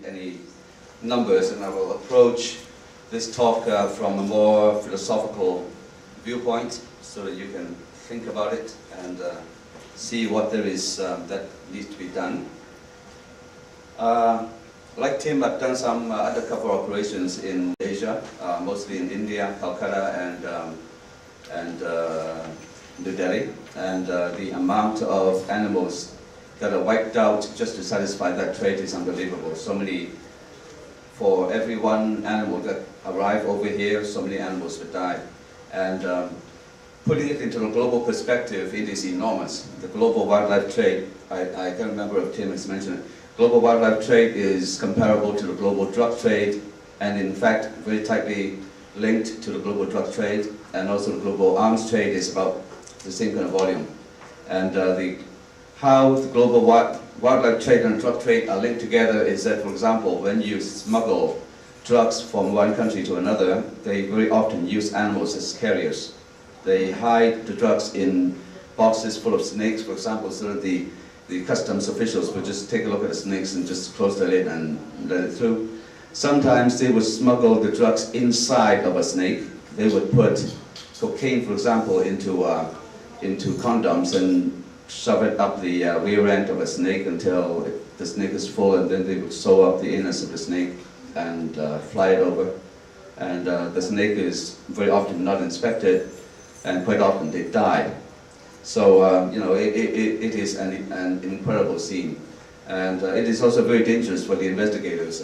any numbers, and I will approach this talk from a more philosophical viewpoint, so that you can think about it and see what there is that needs to be done. Like Tim, I've done some undercover operations in Asia, mostly in India, Calcutta, and New Delhi. And the amount of animals that are wiped out just to satisfy that trade is unbelievable. So many, for every one animal that arrive over here, so many animals would die. And putting it into a global perspective, it is enormous. The global wildlife trade, I can't remember if Tim has mentioned it, global wildlife trade is comparable to the global drug trade, and in fact very tightly linked to the global drug trade, and also the global arms trade is about the same kind of volume. And how the global wildlife trade and drug trade are linked together is that, for example, when you smuggle drugs from one country to another, they very often use animals as carriers. They hide the drugs in boxes full of snakes, for example, so that the customs officials would just take a look at the snakes and just close the lid and let it through. Sometimes they would smuggle the drugs inside of a snake. They would put cocaine, for example, into condoms and shove it up the rear end of a snake until the snake is full, and then they would sew up the innards of the snake and fly it over. And the snake is very often not inspected, and quite often they die. So, you know, it is an incredible scene. And it is also very dangerous for the investigators.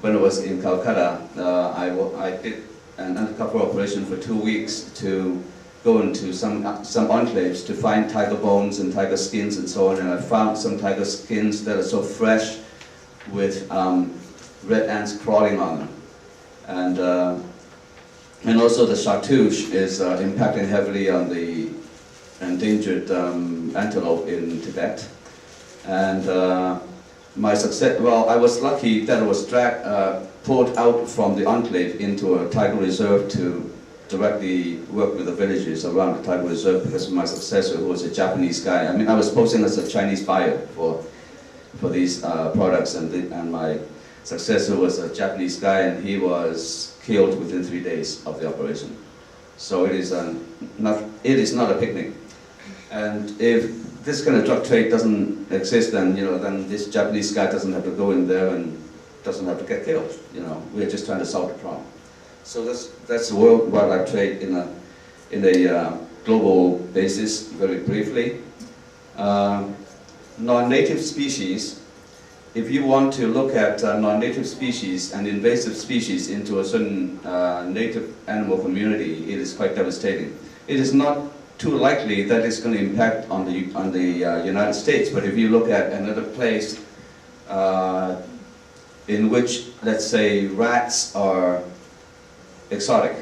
When I was in Calcutta, I did an undercover operation for 2 weeks to go into some enclaves to find tiger bones and tiger skins and so on. And I found some tiger skins that are so fresh with red ants crawling on them. And also the chartreuse is impacting heavily on the endangered antelope in Tibet. And my success, well, I was lucky that I was pulled out from the enclave into a tiger reserve to directly work with the villages around the tiger reserve, because of my successor, who was a Japanese guy. I mean, I was posing as a Chinese buyer for these products, and my successor was a Japanese guy, and he was killed within 3 days of the operation. So it is not a picnic. And if this kind of drug trade doesn't exist, then then this Japanese guy doesn't have to go in there and doesn't have to get killed. We're just trying to solve the problem. So that's the world wildlife trade in a global basis. Very briefly, non-native species. If you want to look at non-native species and invasive species into a certain native animal community, it is quite devastating. It is not too likely that it's going to impact on the United States, but if you look at another place in which, let's say, rats are exotic.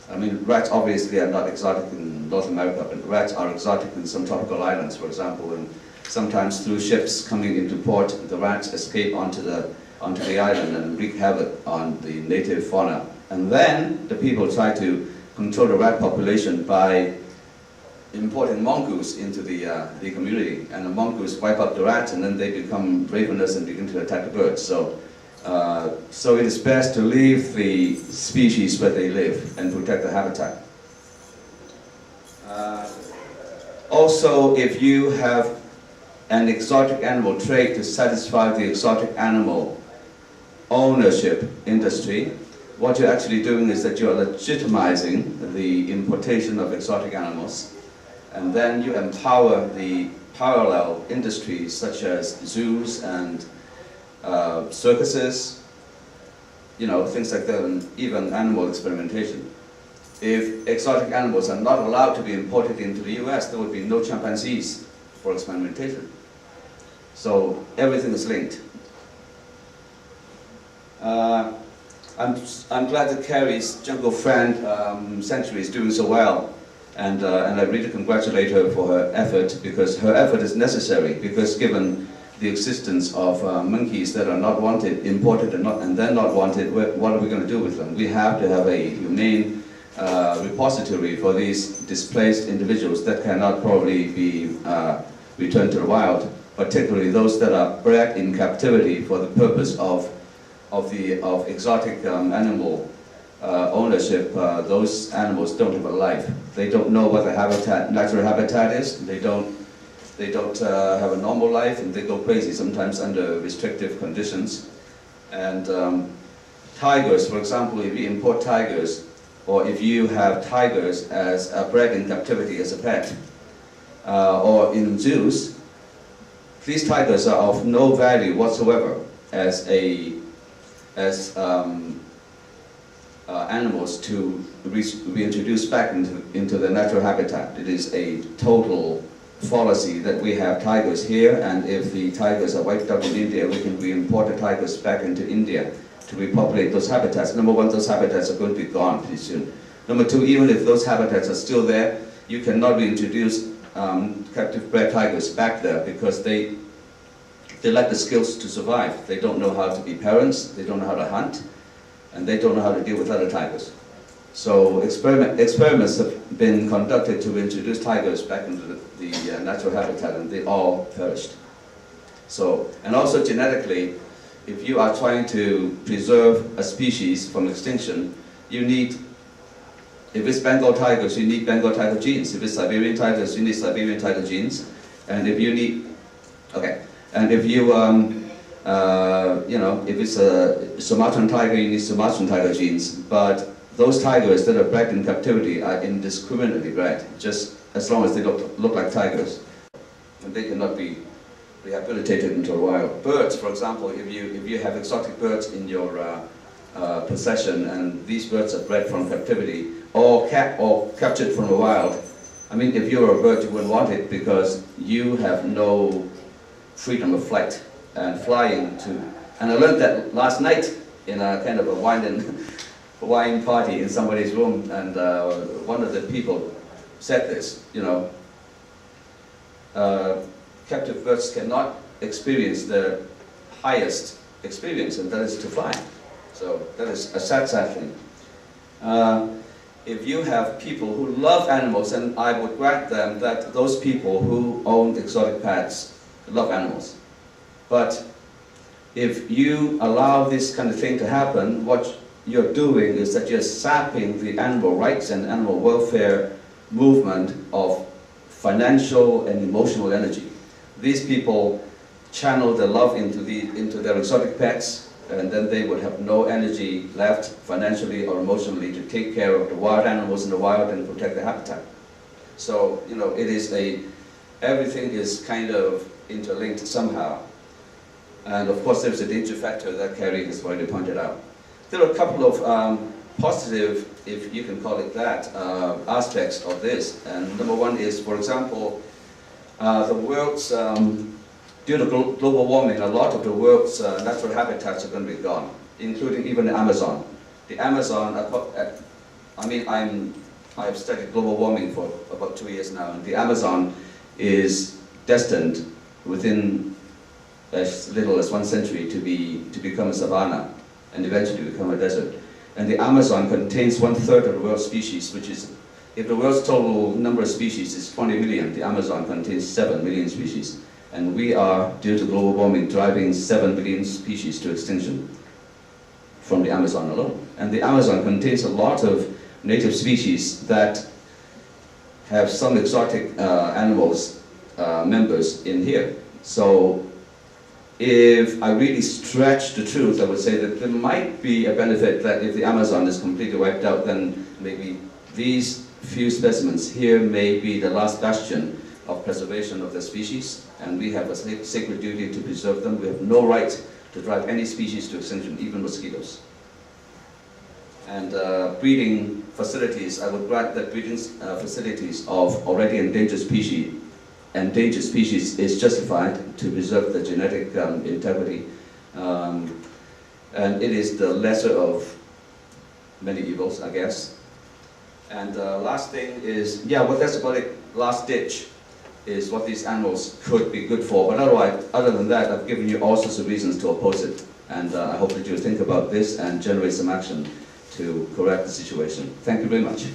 I mean, rats obviously are not exotic in North America, but rats are exotic in some tropical islands, for example, and sometimes through ships coming into port, the rats escape onto the island and wreak havoc on the native fauna. And then the people try to control the rat population by importing mongoose into the community, and the mongoose wipe out the rats, and then they become ravenous and begin to attack the birds. So it is best to leave the species where they live and protect the habitat. Also, if you have an exotic animal trade to satisfy the exotic animal ownership industry, what you're actually doing is that you are legitimizing the importation of exotic animals, and then you empower the parallel industries such as zoos and circuses, things like that, and even animal experimentation. If exotic animals are not allowed to be imported into the US, there would be no chimpanzees for experimentation. So everything is linked. I'm glad that Carrie's jungle friend Sanctuary is doing so well, and I really congratulate her for her effort, because her effort is necessary, because given the existence of monkeys that are not wanted, imported and then not wanted, what are we going to do with them? We have to have a humane repository for these displaced individuals that cannot probably be returned to the wild. particularly those that are bred in captivity for the purpose of exotic animal ownership. Those animals don't have a life. They don't know what the natural habitat is. They don't have a normal life, and they go crazy sometimes under restrictive conditions. And tigers, for example, if you import tigers, or if you have tigers as bred in captivity as a pet, or in zoos, these tigers are of no value whatsoever as animals to reintroduce back into their natural habitat. It is a total fallacy that we have tigers here, and if the tigers are wiped out in India, we can re-import the tigers back into India to repopulate those habitats. Number one, those habitats are going to be gone pretty soon. Number two, even if those habitats are still there, you cannot reintroduce captive bred tigers back there because they lack the skills to survive. They don't know how to be parents, they don't know how to hunt, and they don't know how to deal with other tigers. So experiments have been conducted to introduce tigers back into the natural habitat, and they all perished. So, and also genetically, if you are trying to preserve a species from extinction, you need, if it's Bengal tigers, you need Bengal tiger genes. If it's Siberian tigers, you need Siberian tiger genes. And if you need, okay, and if you, if it's a Sumatran tiger, you need Sumatran tiger genes. But those tigers that are bred in captivity are indiscriminately bred, just as long as they look like tigers. And they cannot be rehabilitated into a wild. Birds, for example, if you have exotic birds in your possession, and these birds are bred from captivity, or captured from the wild, I mean, if you're a bird, you wouldn't want it because you have no freedom of flight and flying to. And I learned that last night in a kind of a wine party in somebody's room, and one of the people said this, captive birds cannot experience the highest experience, and that is to fly. So that is a sad thing. If you have people who love animals, and I would grant them that those people who own exotic pets love animals. But if you allow this kind of thing to happen, what you're doing is that you're sapping the animal rights and animal welfare movement of financial and emotional energy. These people channel their love into their exotic pets, and then they would have no energy left financially or emotionally to take care of the wild animals in the wild and protect the habitat. So, it is everything is kind of interlinked somehow. And of course there's a danger factor that Kerry has already pointed out. There are a couple of positive, if you can call it that, aspects of this. And number one is, for example, the world's, due to global warming, a lot of the world's natural habitats are going to be gone, including even the Amazon. The Amazon, I've studied global warming for about 2 years now, and the Amazon is destined within as little as 1 century to become a savanna and eventually become a desert. And the Amazon contains 1/3 of the world's species, which is, if the world's total number of species is 20 million, the Amazon contains 7 million species. And we are, due to global warming, driving 7 billion species to extinction from the Amazon alone. And the Amazon contains a lot of native species that have some exotic animals, members in here. So if I really stretch the truth, I would say that there might be a benefit that if the Amazon is completely wiped out, then maybe these few specimens here may be the last bastion of preservation of the species, and we have a sacred duty to preserve them. We have no right to drive any species to extinction, even mosquitoes. And breeding facilities, I would grant that breeding facilities of already endangered species is justified to preserve the genetic integrity. And it is the lesser of many evils, I guess. And last thing is, that's about it. Last ditch is what these animals could be good for. But otherwise, other than that, I've given you all sorts of reasons to oppose it. And I hope that you think about this and generate some action to correct the situation. Thank you very much.